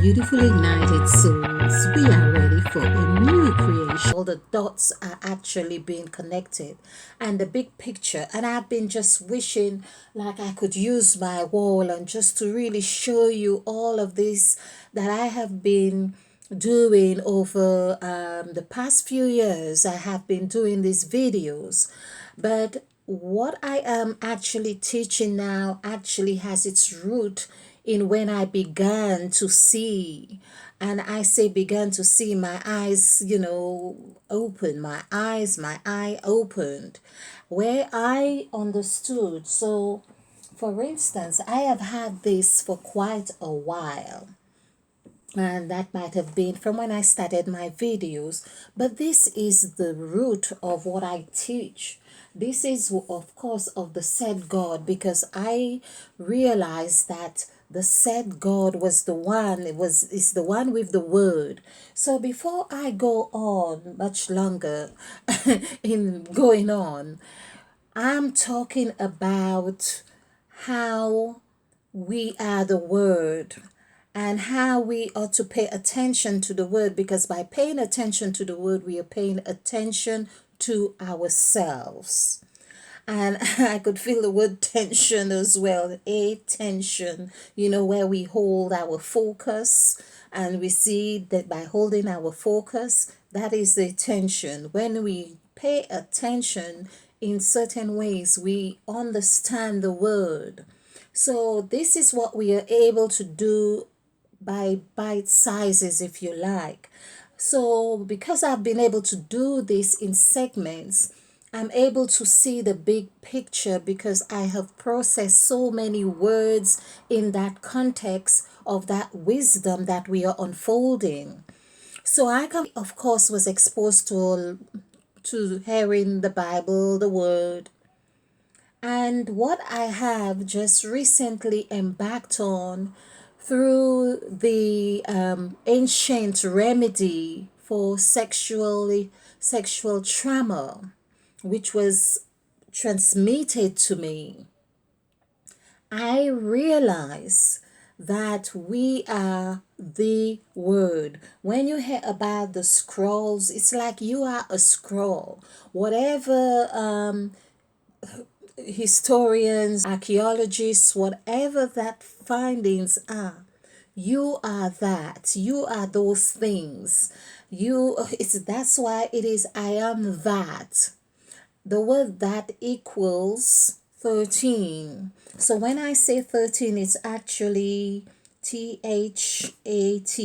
beautiful ignited souls, we are ready for a new creation. All the dots are actually being connected and the big picture. And I've been just wishing like I could use my wall and just to really show you all of this that I have been doing over the past few years. I have been doing these videos, but what I am actually teaching now actually has its root in when I began to see. And I say began to see, my eyes, open, my eye opened, where I understood. So, for instance, I have had this for quite a while, and that might have been from when I started my videos. But this is the root of what I teach. This is, of course, of the said God, because I realized that the said God was the one, is the one with the word. So before I go on much longer in going on, I'm talking about how we are the word and how we ought to pay attention to the word, because by paying attention to the word, we are paying attention to ourselves. And I could feel the word tension as well, a tension, where we hold our focus, and we see that by holding our focus, that is the tension. When we pay attention in certain ways, we understand the word. So this is what we are able to do by bite sizes, if you like. So because I've been able to do this in segments, I'm able to see the big picture, because I have processed so many words in that context of that wisdom that we are unfolding. So of course, was exposed to hearing the Bible, the Word, and what I have just recently embarked on through the ancient remedy for sexual trauma, which was transmitted to me, I realize that we are the word. When you hear about the scrolls, it's like you are a scroll. Whatever historians, archaeologists, whatever that findings are, you are that. You are those things. That's why it is I am that. The word that equals 13. So when I say 13, it's actually THAT.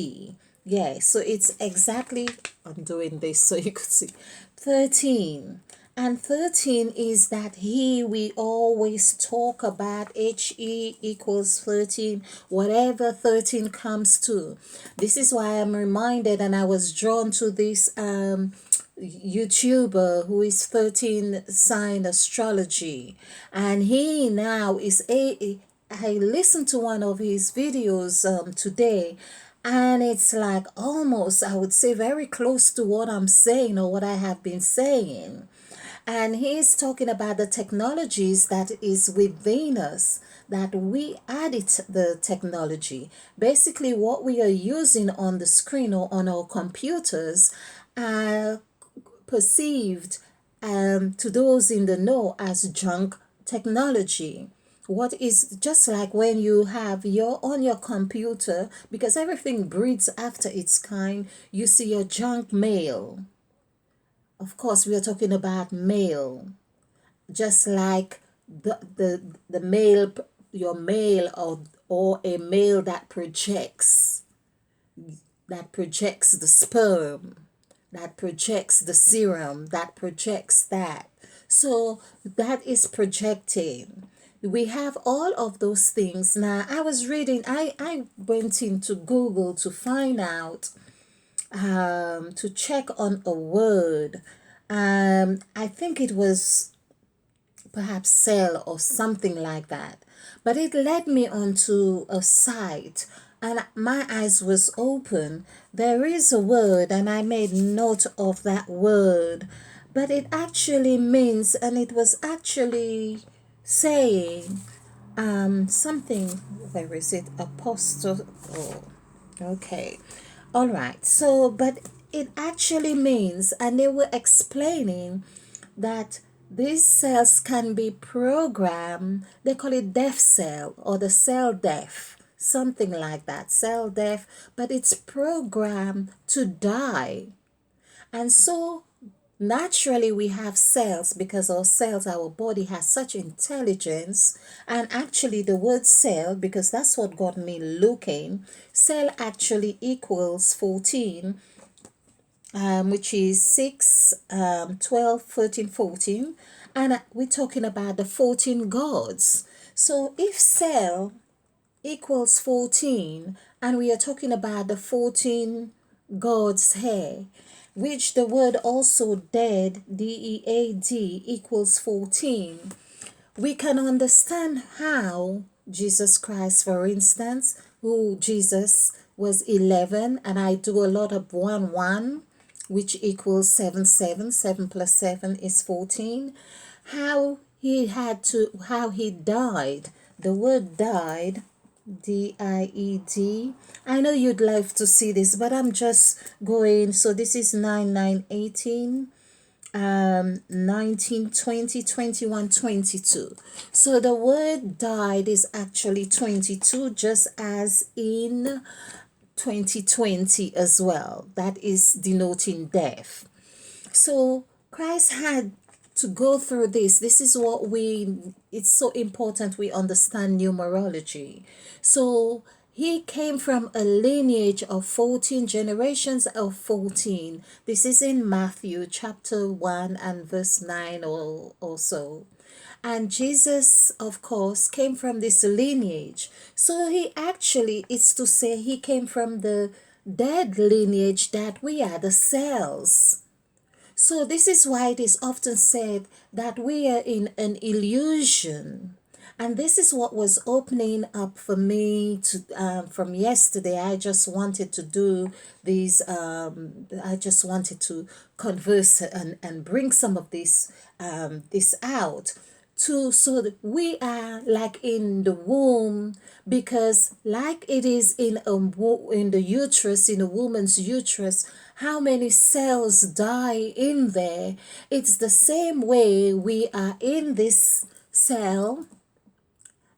Yeah, so it's exactly, I'm doing this so you could see, 13. And 13 is that he we always talk about, HE equals 13, whatever 13 comes to. This is why I'm reminded, and I was drawn to this YouTuber who is 13 sign astrology, and he now is I listened to one of his videos today, and it's like almost, I would say, very close to what I'm saying or what I have been saying. And he's talking about the technologies that is within us, that we added the technology. Basically, what we are using on the screen or on our computers are perceived to those in the know as junk technology. What is just like when you have your on your computer, because everything breeds after its kind, you see your junk mail. Of course, we are talking about mail, just like the mail, your mail, or a mail that projects the sperm, that projects the serum, that projects that. So that is projecting. We have all of those things. Now, I was reading, I went into Google to find out, to check on a word. I think it was perhaps sell or something like that. But it led me onto a site, and my eyes was open. There is a word, and I made note of that word. But it actually means, and it was actually saying something, where is it? Apostle. Oh. Okay. All right. So, but it actually means, and they were explaining that these cells can be programmed. They call it death cell or the cell death, something like that, cell death, but it's programmed to die. And so naturally we have cells because our cells, our body has such intelligence. And actually the word cell, because that's what got me looking, cell actually equals 14, which is 6, 12, 13, 14. And we're talking about the 14 gods. So if cell equals 14 and we are talking about the 14 gods here, which the word also dead, dead, equals 14, we can understand how Jesus Christ, for instance, who Jesus was 11, and I do a lot of 1 1, which equals 7 7, 7 plus 7 is 14, how he died. The word died, died. I know you'd love to see this, but I'm just going. So this is 9 9 18, 19 20 21 22. So the word died is actually 22, just as in 2020 as well. That is denoting death. So Christ had to go through this. This is what it's so important we understand numerology. So he came from a lineage of 14 generations of 14. This is in Matthew chapter 1 and verse 9 or so. And Jesus, of course, came from this lineage. So he actually, is to say, he came from the dead lineage that we are the cells. So this is why it is often said that we are in an illusion. And this is what was opening up for me to from yesterday. I just wanted to do these. I just wanted to converse and bring some of this out to, so that we are like in the womb, because like it is in in the uterus, in a woman's uterus, how many cells die in there, it's the same way we are in this cell,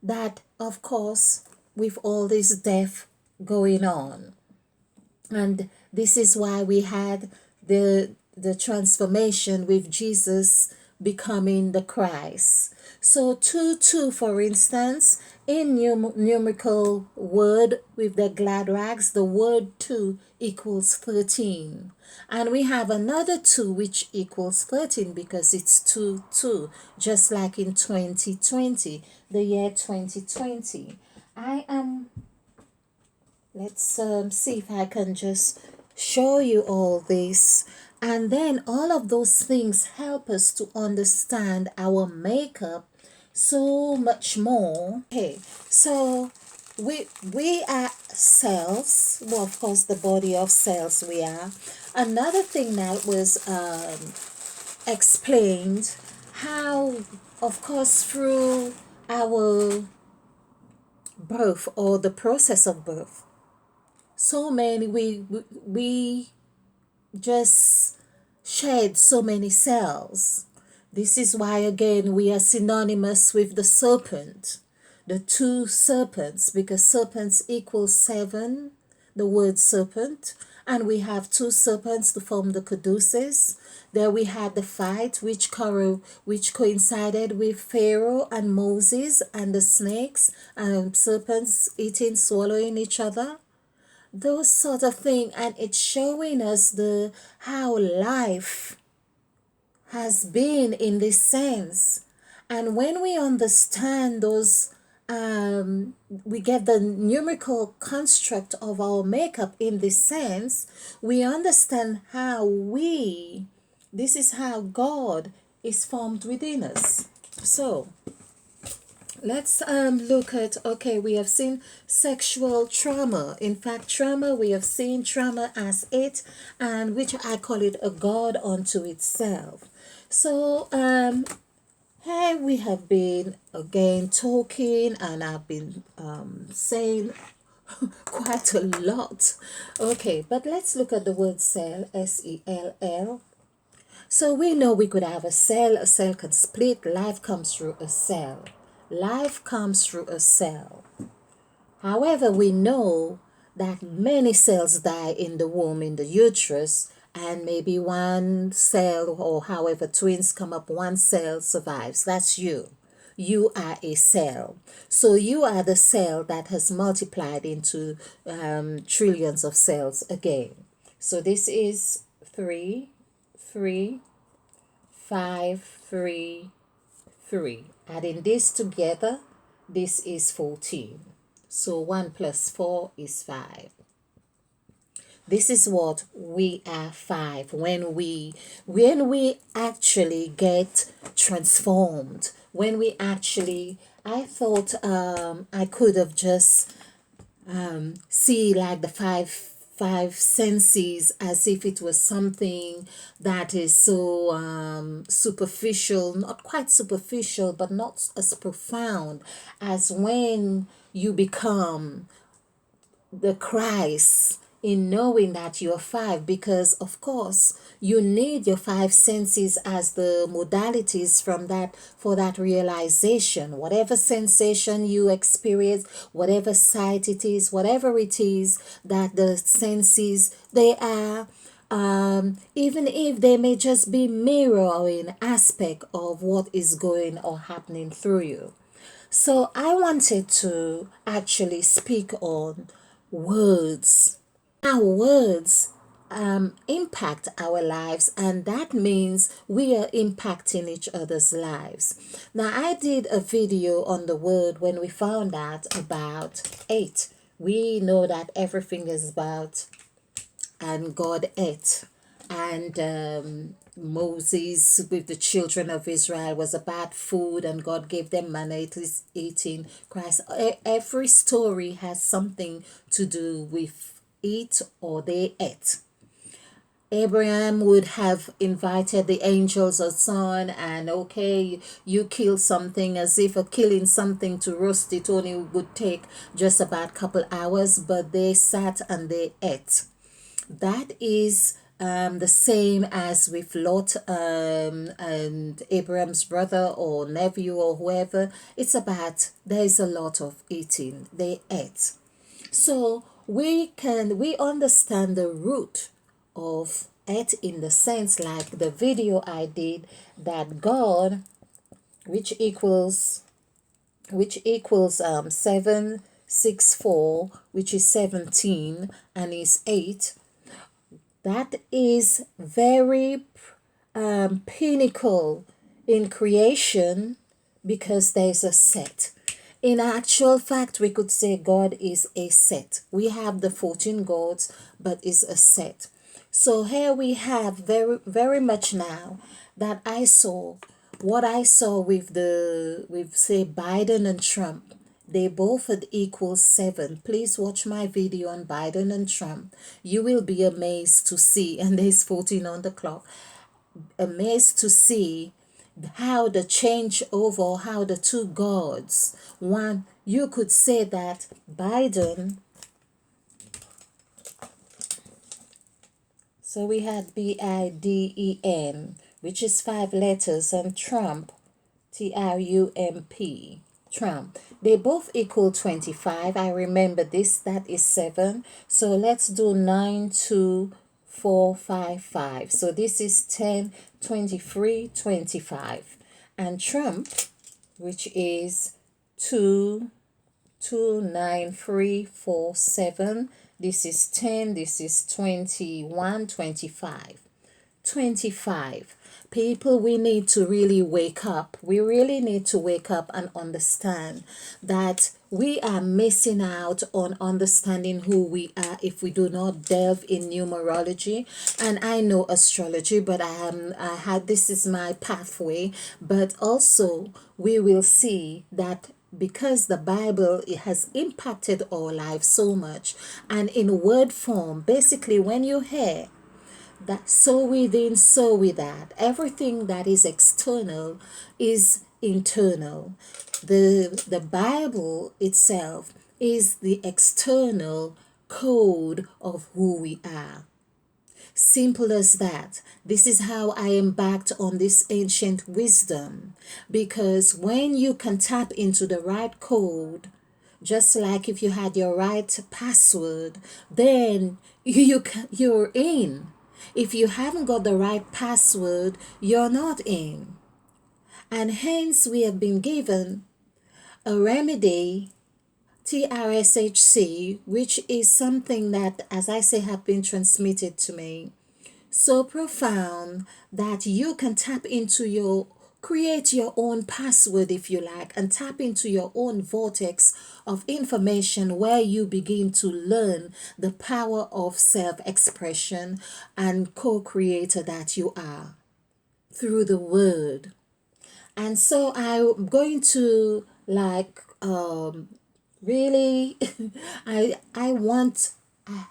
that of course with all this death going on. And this is why we had the transformation with Jesus becoming the Christ. So 2 2, for instance, in numerical word with the glad rags, the word 2 equals 13. And we have another 2 which equals 13 because it's 2 2, just like in 2020, the year 2020. I am Let's see if I can just show you all this. And then all of those things help us to understand our makeup so much more. Okay, so we are cells. Well, of course, the body of cells we are. Another thing that was explained, how, of course, through our birth or the process of birth, so many we just shed so many cells. This is why again we are synonymous with the serpent, the two serpents, because serpents equals 7, the word serpent, and we have two serpents to form the caduceus. There we had the fight which coincided with Pharaoh and Moses, and the snakes and serpents eating, swallowing each other, those sort of thing. And it's showing us the how life has been in this sense. And when we understand those, we get the numerical construct of our makeup in this sense, we understand how this is how God is formed within us. So let's look at, okay, we have seen sexual trauma. In fact, trauma, we have seen trauma as it, and which I call it a god unto itself. So here we have been again talking, and I've been saying Quite a lot. Okay, but let's look at the word cell, SELL. So we know we could have a cell can split, life comes through a cell. Life comes through a cell. However, we know that many cells die in the womb, in the uterus, and maybe one cell, or however twins come up, one cell survives. That's you. You are a cell. So you are the cell that has multiplied into trillions of cells again. So this is 3, 3, 5, 3, 3. Adding this together, this is 14. So 1 plus 4 is 5. This is what we are, 5, when we actually get transformed, when we actually, I thought I could have just see like the five senses as if it was something that is so superficial, not quite superficial, but not as profound as when you become the Christ, in knowing that you're 5, because of course you need your 5 senses as the modalities from that, for that realization. Whatever sensation you experience, whatever sight it is, whatever it is that the senses, they are, even if they may just be mirroring aspect of what is going or happening through you. So I wanted to actually speak on words. Our words impact our lives, and that means we are impacting each other's lives. Now, I did a video on the word when we found out about 8. We know that everything is about, and God ate. And Moses with the children of Israel was about food, and God gave them manna. It is eating Christ. Every story has something to do with eat or they ate. Abraham would have invited the angels or son, and okay, you kill something, as if a killing something to roast it only would take just about a couple hours, but they sat and they ate. That is the same as with Lot and Abraham's brother or nephew or whoever. It's about, there's a lot of eating. They ate. So we understand the root of it, in the sense like the video I did, that God, which equals 764, which is 17, and is 8, that is very pinnacle in creation, because there's a set. In actual fact, we could say God is a set. We have the 14 gods, but is a set. So here we have very, very much now that I saw, what I saw with say Biden and Trump. They both had equal 7. Please watch my video on Biden and Trump. You will be amazed to see, and there's 14 on the clock, amazed to see how the change over, how the two gods, one, you could say that Biden, so we had Biden, which is 5 letters, and Trump, Trump, Trump. They both equal 25. I remember this, that is 7. So let's do 9, 2, 4, 5, 5. So this is 10, 23, 25. And Trump, which is 2, 2, 9, 3, 4, 7. This is 10, this is 21, 25. 25. People, we need to really wake up. We really need to wake up and understand that we are missing out on understanding who we are if we do not delve in numerology. And I know astrology, but I had, this is my pathway. But also we will see that because the Bible, it has impacted our lives so much, and in word form, basically when you hear that so within, so without, everything that is external is internal. The Bible itself is the external code of who we are. Simple as that. This is how I embarked on this ancient wisdom. Because when you can tap into the right code, just like if you had your right password, then you're in. If you haven't got the right password, you're not in. And hence, we have been given a remedy, TRSHC, which is something that, as I say, have been transmitted to me so profound that you can tap into create your own password if you like, and tap into your own vortex of information where you begin to learn the power of self-expression and co-creator that you are through the word. And so I'm going to really I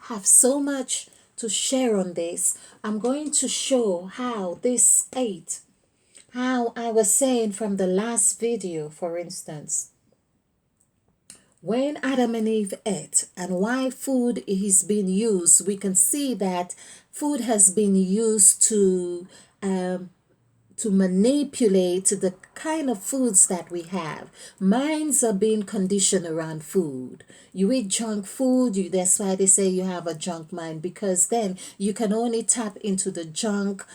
have so much to share on this. I'm going to show how this ate, how I was saying from the last video, for instance, when Adam and Eve ate and why food is being used, we can see that food has been used to manipulate the kind of foods that we have. Minds are being conditioned around food. You eat junk food, that's why they say you have a junk mind, because then you can only tap into the junk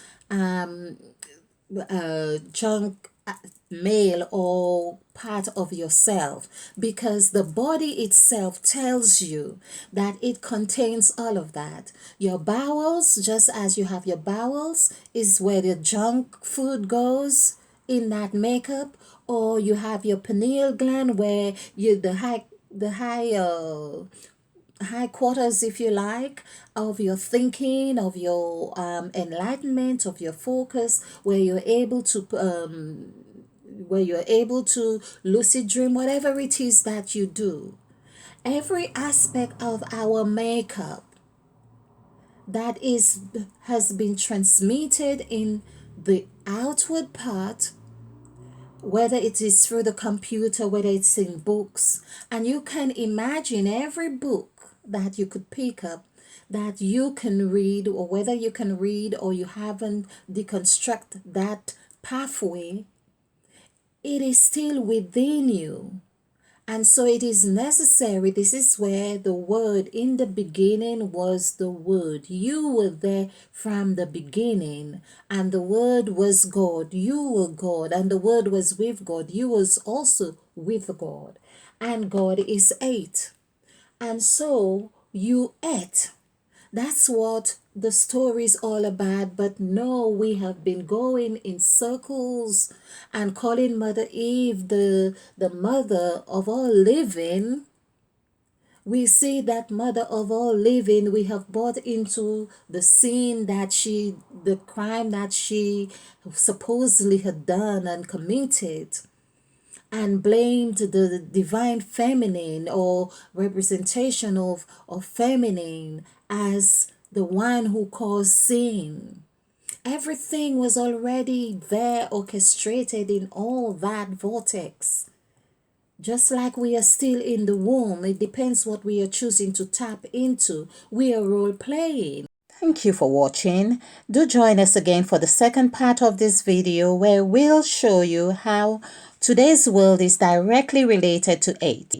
male or part of yourself, because the body itself tells you that it contains all of that. Your bowels, just as you have your bowels, is where the junk food goes in that makeup, or you have your pineal gland where you the high quarters, if you like, of your thinking, of your enlightenment, of your focus, where you're able to lucid dream, whatever it is that you do. Every aspect of our makeup that has been transmitted in the outward part, whether it is through the computer, whether it's in books, and you can imagine every book that you could pick up that you can read, or whether you can read or you haven't deconstruct that pathway, it is still within you. And so it is necessary. This is where the word, in the beginning was the word. You were there from the beginning, and the word was God. You were God, and the word was with God. You was also with God. And God is eight. And so you ate. That's what the story is all about. But no, we have been going in circles and calling Mother Eve the mother of all living. We see that mother of all living, we have bought into the the crime that she supposedly had done and committed, and blamed the divine feminine or representation of feminine as the one who caused sin. Everything was already there, orchestrated in all that vortex. Just like we are still in the womb, it depends what we are choosing to tap into. We are role playing. Thank you for watching. Do join us again for the second part of this video, where we'll show you how today's world is directly related to 8.